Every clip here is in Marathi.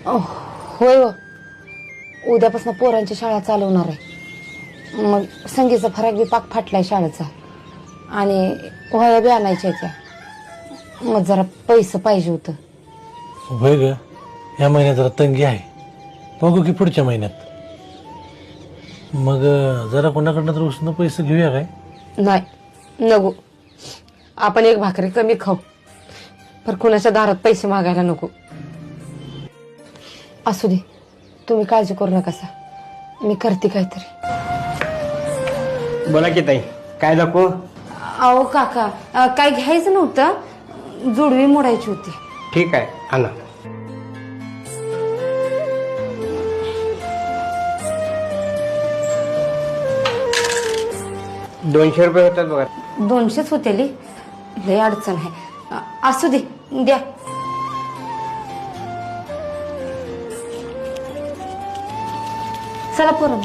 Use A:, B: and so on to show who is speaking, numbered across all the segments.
A: होय हो, उद्यापासून पोरांची शाळा चालवणार आहे. मग संगीचा फराक बी पाक फाटलाय शाळेचा आणि वह्या बी आणायच्या त्या. मग जरा पैसे पाहिजे होतं.
B: होय ग, या महिन्यात जरा तंगी आहे. बघू की पुढच्या महिन्यात. मग जरा कोणाकडनं तर उसनं पैसे घेऊया काय?
A: नाही नको, आपण एक भाकरी कमी खाऊ, पर कुणाच्या दारात पैसे मागायला नको. असू दे, तुम्ही काळजी करू नका सा, मी करते काहीतरी.
C: बोला की ताई, काय दाखवू?
A: अहो काका, काय घ्यायचं नव्हतं, जुडवी मोडायची होती.
C: ठीक आहे, आणा. ₹200 होतात बघा.
A: 200च होते ली, लय अडचण आहे. असू दे, द्या. चला पोरं,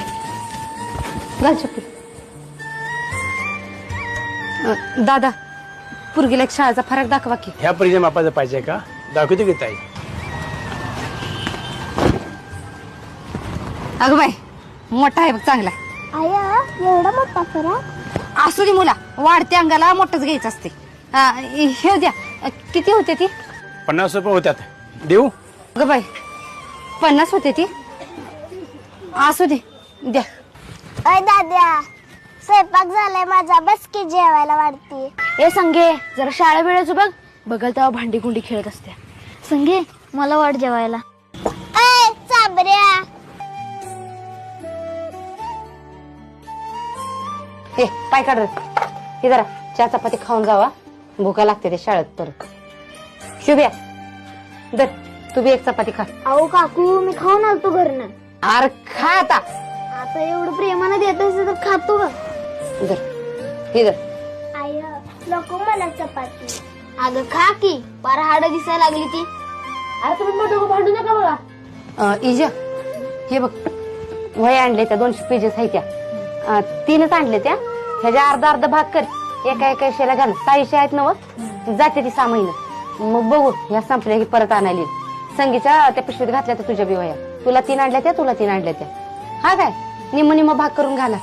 A: घाल चप्पल. दादा, पुरगीला एक शाळेचा फरक दाखवा की.
D: ह्या परीच्या मापाचं पाहिजे का? दाखवते की ताई.
A: अगं बाई, मोठा आहे बघ चांगला.
E: आया एवढा मोठा फरक?
A: असू दे मुला, वाढत्या अंगाला मोठंच घ्यायचं असते. हे द्या. किती होते ती?
D: ₹50 होत्यात. देऊ?
A: अगं बाई, 50 होते ती. असू दे, द्या.
E: अय दाद्या, स्वयंपाक झालाय माझा, बस की जेवायला वाढती.
F: ए संगे, जरा शाळा वेळेचं बघ. बघल तेव्हा भांडी कुंडी खेळत असते.
E: संगे मला वाढ जेवायला. अय चाबऱ्या,
A: हे पाय काढ रे. हे जरा चहा चपाती खाऊन जावा, भुका लागते ते शाळेत परत. शुभ्या, दर तू बी एक चपाती खा.
E: अहो काकू, मी खाऊन आलतो घरनं.
A: अरे खा आता.
E: आता एवढं प्रेमानं देत असेल तर खातो का?
A: दर, हे दर.
E: आय नको मला चपाती. अगं खा की, पार हाड दिसायला लागली ती.
F: अरे तुम्ही मोठं भांडू नका बघा.
A: इजा, हे बघ, वह्या आणले त्या 200 पेजेस आहेत त्या. 3च आणले त्या. ह्याच्या अर्धा भाग कर, एका एका विषयाला घाल. 600 आहेत नव, जाते ती 6 महिने. मग बघू ह्या संपल्या की परत आणायला. संगीच्या त्या पिशवीत घातल्या तर तुझ्या बी वह्या. तुला 3 आणल्या त्या, तुला 3 आणल्या त्या. हा काय, निम्म भाग करून घाला.